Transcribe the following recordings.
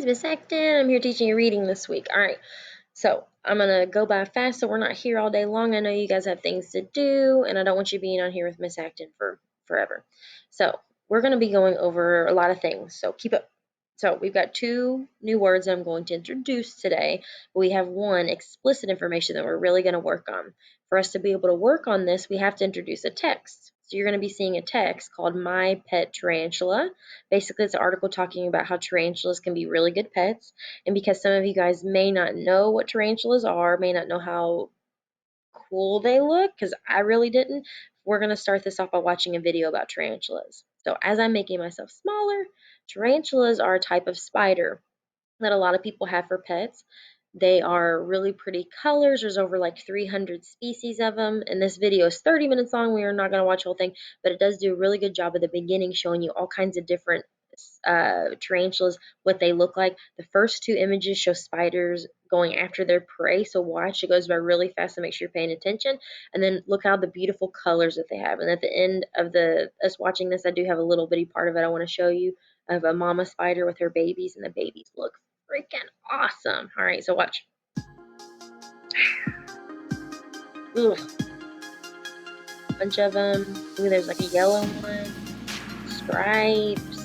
guys, Miss Acton. I'm here teaching you reading this week. All right, so I'm gonna go by fast so we're not here all day long. I know you guys have things to do, and I don't want you being on here with Miss Acton for forever. So we're gonna be going over a lot of things. So keep up. So we've got two new words I'm going to introduce today. We have one explicit information that we're really going to work on. For us to be able to work on this, we have to introduce a text. So you're going to be seeing a text called My Pet Tarantula. Basically, it's an article talking about how tarantulas can be really good pets. And because some of you guys may not know what tarantulas are, may not know how cool they look, because I really didn't, we're going to start this off by watching a video about tarantulas. So as I'm making myself smaller, tarantulas are a type of spider that a lot of people have for pets. They are really pretty colors. There's over like 300 species of them. And this video is 30 minutes long. We are not going to watch the whole thing, but it does do a really good job at the beginning showing you all kinds of different tarantulas, what they look like. The first two images show spiders going after their prey. So watch, it goes by really fast, so make sure you're paying attention. And then look how the beautiful colors that they have. And at the end of us watching this, I do have a little bitty part of it I want to show you of a mama spider with her babies, and the babies look freaking awesome. All right, so watch. Ugh. Bunch of them. Ooh, there's like a yellow one. Stripes.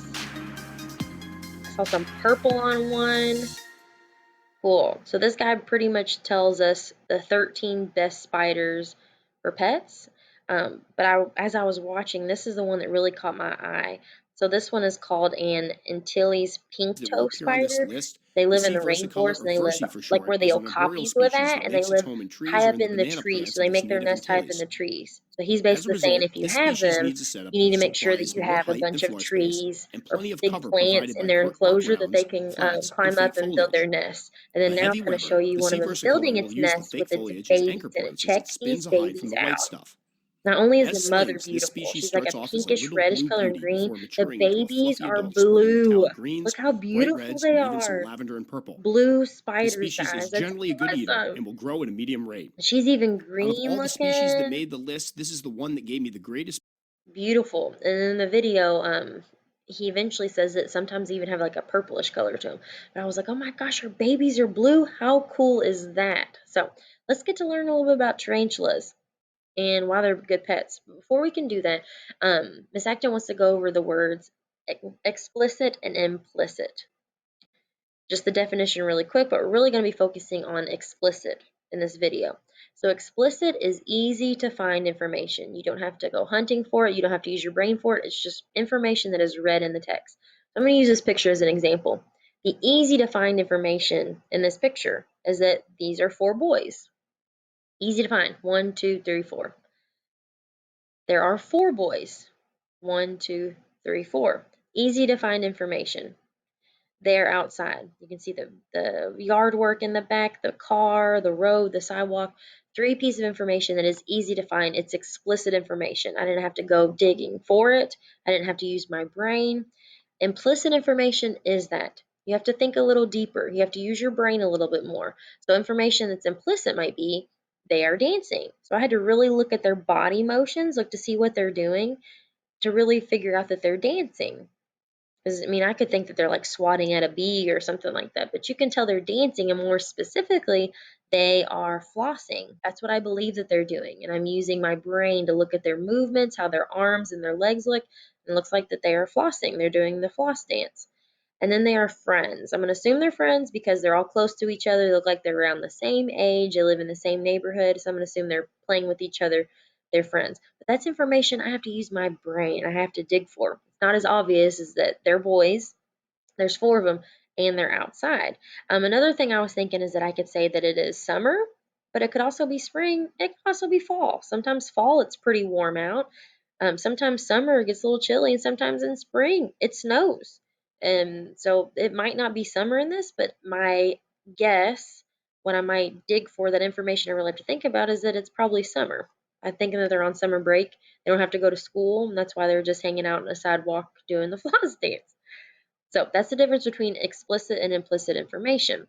I saw some purple on one. Cool. So this guy pretty much tells us the 13 best spiders for pets. But as I was watching, this is the one that really caught my eye. So this one is called an Antilles pink toe spider. They live in the rainforest, and they live like where the okapis live at, and they live high up in the trees. So they make their nest high up in the trees. So he's basically saying if you have them, you need to make sure that you have a bunch of trees or big plants in their enclosure that they can climb up and build their nests. And then now I'm going to show you one of them building its nest with its babies in it. Check these babies out. Not only is the mother beautiful, she's like a pinkish reddish color and green. The babies are blue. Look how beautiful they are. Blue spiders, guys. That's awesome. and will grow at a medium rate. She's even Out of green all the species that looking. made the list, this is the one that gave me the greatest. Beautiful. And in the video, he eventually says that sometimes they even have like a purplish color to them. But I was like, oh my gosh, her babies are blue. How cool is that? So let's get to learn a little bit about tarantulas and why they're good pets. Before we can do that, Miss Acton wants to go over the words explicit and implicit. Just the definition really quick, but we're really going to be focusing on explicit in this video. So explicit is easy to find information. You don't have to go hunting for it. You don't have to use your brain for it. It's just information that is read in the text. So I'm going to use this picture as an example. The easy to find information in this picture is that these are 4 boys. Easy to find. 1, 2, 3, 4. There are 4 boys. 1, 2, 3, 4. Easy to find information. They're outside. You can see the yard work in the back, the car, the road, the sidewalk. 3 pieces of information that is easy to find. It's explicit information. I didn't have to go digging for it. I didn't have to use my brain. Implicit information is that you have to think a little deeper. You have to use your brain a little bit more. So information that's implicit might be they are dancing. So I had to really look at their body motions, look to see what they're doing to really figure out that they're dancing. Because, I mean, I could think that they're like swatting at a bee or something like that, but you can tell they're dancing, and more specifically, they are flossing. That's what I believe that they're doing. And I'm using my brain to look at their movements, how their arms and their legs look, and it looks like that they are flossing. They're doing the floss dance. And then they are friends. I'm going to assume they're friends because they're all close to each other. They look like they're around the same age. They live in the same neighborhood. So I'm going to assume they're playing with each other. They're friends. But that's information I have to use my brain. I have to dig for. It's not as obvious as that they're boys. There's 4 of them, and they're outside. Another thing I was thinking is that I could say that it is summer, but it could also be spring. It could also be fall. Sometimes fall, it's pretty warm out. Sometimes summer gets a little chilly, and sometimes in spring it snows. And so it might not be summer in this, but my guess, what I might dig for that information I really have to think about is that it's probably summer. I'm thinking that they're on summer break. They don't have to go to school, and that's why they're just hanging out on the sidewalk doing the floss dance. So that's the difference between explicit and implicit information.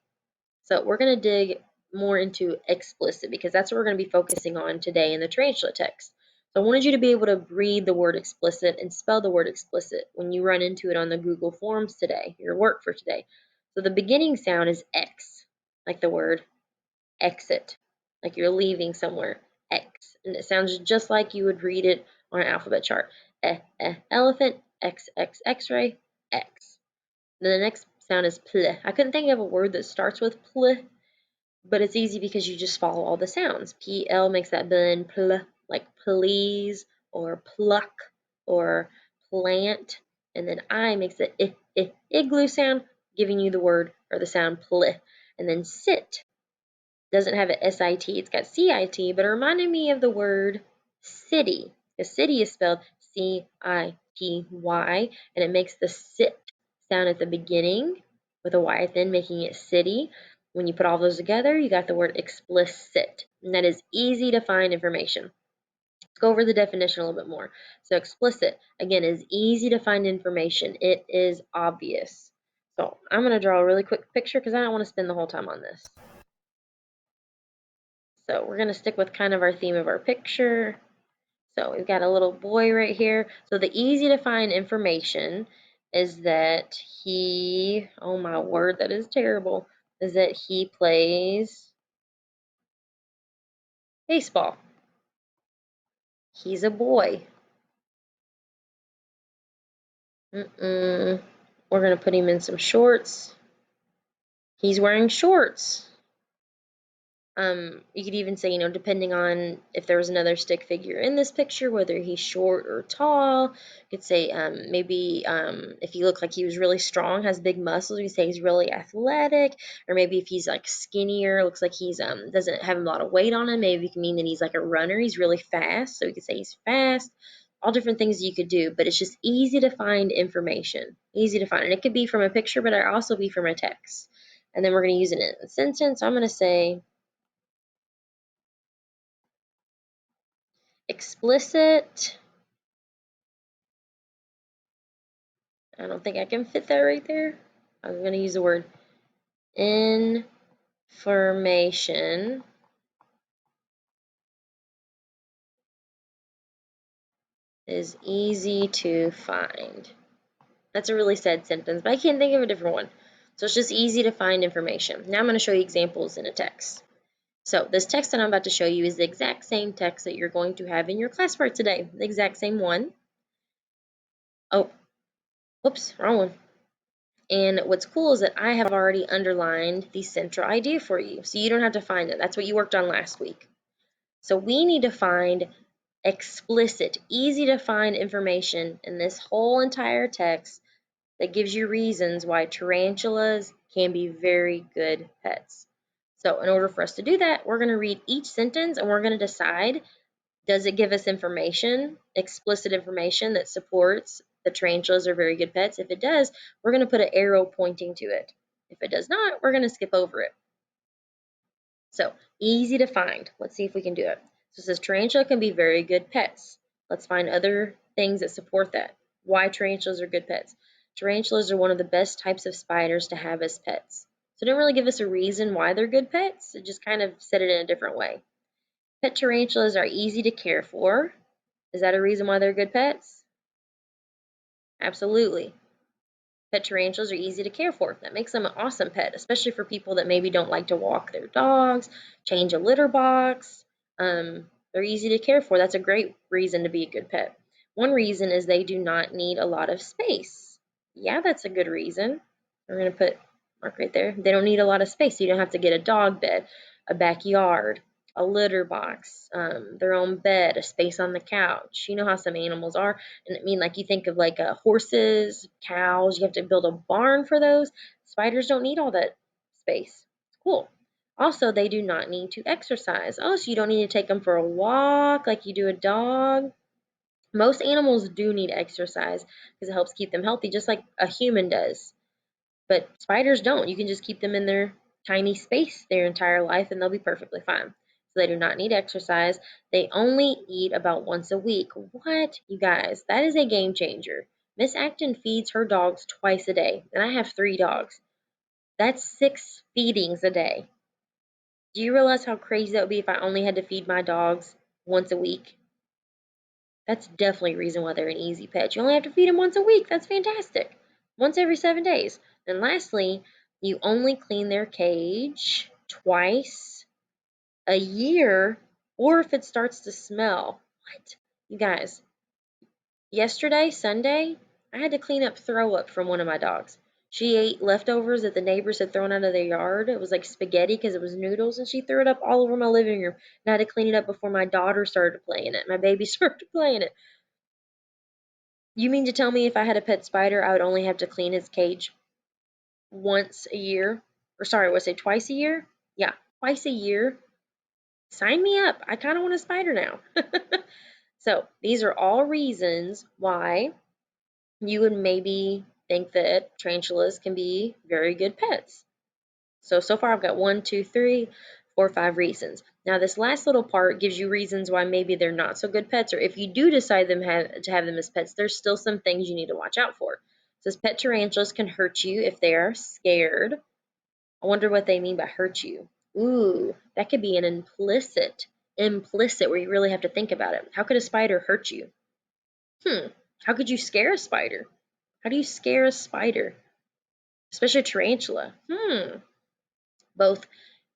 So we're going to dig more into explicit because that's what we're going to be focusing on today in the tarantula text. So I wanted you to be able to read the word explicit and spell the word explicit when you run into it on the Google Forms today, your work for today. So the beginning sound is X, like the word exit, like you're leaving somewhere. X, and it sounds just like you would read it on an alphabet chart. Elephant, X, X, X-ray, X. Then the next sound is pl. I couldn't think of a word that starts with pl, but it's easy because you just follow all the sounds. PL makes that blend pl, like please or pluck or plant, and then I makes the igloo sound, giving you the word or the sound pl. And then sit doesn't have an SIT, it's got CIT, but it reminded me of the word city. The city is spelled CITY, and it makes the sit sound at the beginning with a Y at the end, making it city. When you put all those together, you got the word explicit, and that is easy to find information. Let's go over the definition a little bit more. So explicit, again, is easy to find information. It is obvious. So I'm going to draw a really quick picture because I don't want to spend the whole time on this. So we're going to stick with kind of our theme of our picture. So we've got a little boy right here. So the easy to find information is that he, oh my word, that is terrible, is that he plays baseball. He's a boy. We're going to put him in some shorts. He's wearing shorts. You could even say, depending on if there was another stick figure in this picture, whether he's short or tall. You could say maybe if he looked like he was really strong, has big muscles, you could say he's really athletic. Or maybe if he's like skinnier, looks like he's doesn't have a lot of weight on him, maybe it can mean that he's like a runner. He's really fast, so you could say he's fast. All different things you could do, but it's just easy to find information. Easy to find, and it could be from a picture, but it also be from a text. And then we're going to use it in a sentence. I'm going to say explicit. I don't think I can fit that right there. I'm going to use the word information is easy to find. That's a really sad sentence, but I can't think of a different one. So it's just easy to find information. Now I'm going to show you examples in a text. So this text that I'm about to show you is the exact same text that you're going to have in your classwork today. The exact same one. Oh, whoops, wrong one. And what's cool is that I have already underlined the central idea for you, so you don't have to find it. That's what you worked on last week. So we need to find explicit, easy to find information in this whole entire text that gives you reasons why tarantulas can be very good pets. So in order for us to do that, we're going to read each sentence and we're going to decide, does it give us information, explicit information that supports the tarantulas are very good pets? If it does, we're going to put an arrow pointing to it. If it does not, we're going to skip over it. So easy to find. Let's see if we can do it. So it says tarantula can be very good pets. Let's find other things that support that. Why tarantulas are good pets. Tarantulas are one of the best types of spiders to have as pets. So it didn't really give us a reason why they're good pets. It just kind of said it in a different way. Pet tarantulas are easy to care for. Is that a reason why they're good pets? Absolutely. Pet tarantulas are easy to care for. That makes them an awesome pet, especially for people that maybe don't like to walk their dogs, change a litter box. They're easy to care for. That's a great reason to be a good pet. One reason is they do not need a lot of space. Yeah, that's a good reason. We're going to put mark right there. They don't need a lot of space. You don't have to get a dog bed, a backyard, a litter box, their own bed, a space on the couch. You know how some animals are. And I mean, like you think of like horses, cows, you have to build a barn for those. Spiders don't need all that space. It's cool. Also, they do not need to exercise. Oh, so you don't need to take them for a walk like you do a dog. Most animals do need exercise because it helps keep them healthy, just like a human does. But spiders don't. You can just keep them in their tiny space their entire life and they'll be perfectly fine. So they do not need exercise. They only eat about once a week. What? You guys, that is a game changer. Miss Acton feeds her dogs twice a day, and I have 3 dogs. That's 6 feedings a day. Do you realize how crazy that would be if I only had to feed my dogs once a week? That's definitely a reason why they're an easy pet. You only have to feed them once a week. That's fantastic. Once every 7 days. And lastly, You only clean their cage twice a year, or if it starts to smell. What? You guys, yesterday, Sunday, I had to clean up throw up from one of my dogs. She ate leftovers that the neighbors had thrown out of their yard. It was like spaghetti because it was noodles, and she threw it up all over my living room. And I had to clean it up before my daughter started playing it. My baby started playing it. You mean to tell me if I had a pet spider, I would only have to clean his cage once a year? Or sorry, would I say twice a year? Yeah, twice a year. Sign me up. I kind of want a spider now. So these are all reasons why you would maybe think that tarantulas can be very good pets. So far I've got 1, 2, 3, 4, 5 reasons. Now this last little part gives you reasons why maybe they're not so good pets, or if you do decide to have them as pets, there's still some things you need to watch out for. It says pet tarantulas can hurt you if they are scared. I wonder what they mean by hurt you. Ooh, that could be an implicit where you really have to think about it. How could a spider hurt you? How could you scare a spider? How do you scare a spider? Especially a tarantula. Both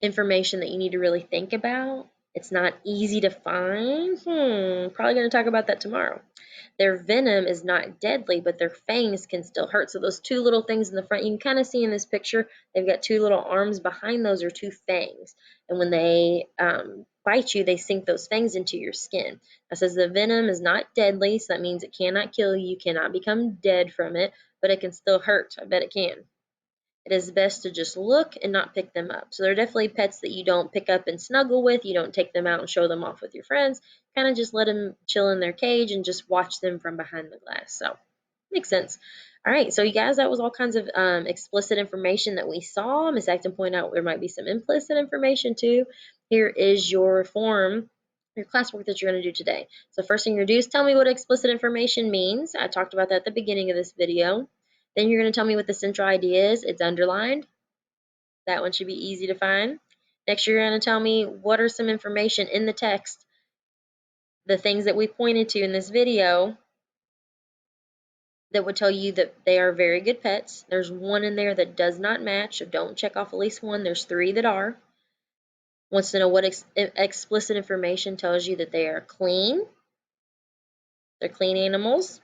information that you need to really think about. It's not easy to find. Probably going to talk about that tomorrow. Their venom is not deadly, but their fangs can still hurt. So those two little things in the front, you can kind of see in this picture, they've got two little arms. Behind those are two fangs. And when they bite you, they sink those fangs into your skin. It says the venom is not deadly, so that means it cannot kill you. You cannot become dead from it, but it can still hurt. I bet it can. It is best to just look and not pick them up. So they're definitely pets that you don't pick up and snuggle with. You don't take them out and show them off with your friends. Kind of just let them chill in their cage and just watch them from behind the glass. So makes sense. All right, so you guys, that was all kinds of explicit information that we saw. Miss Acton pointed out there might be some implicit information too. Here is your form, your classwork that you're going to do today. So first thing you're going to do is tell me what explicit information means. I talked about that at the beginning of this video. Then you're going to tell me what the central idea is. It's underlined. That one should be easy to find. Next, you're going to tell me what are some information in the text, the things that we pointed to in this video that would tell you that they are very good pets. There's one in there that does not match, so don't check off at least one. There's 3 that are. Wants to know what explicit information tells you that they are clean. They're clean animals.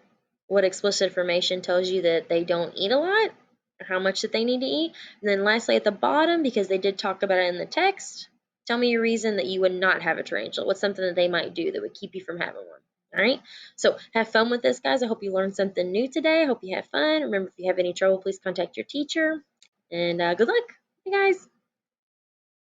What explicit information tells you that they don't eat a lot, or how much that they need to eat. And then lastly at the bottom, because they did talk about it in the text, tell me your reason that you would not have a tarantula. What's something that they might do that would keep you from having one? All right, so have fun with this, guys. I hope you learned something new today. I hope you have fun. Remember, if you have any trouble, please contact your teacher. And good luck. Hey, guys.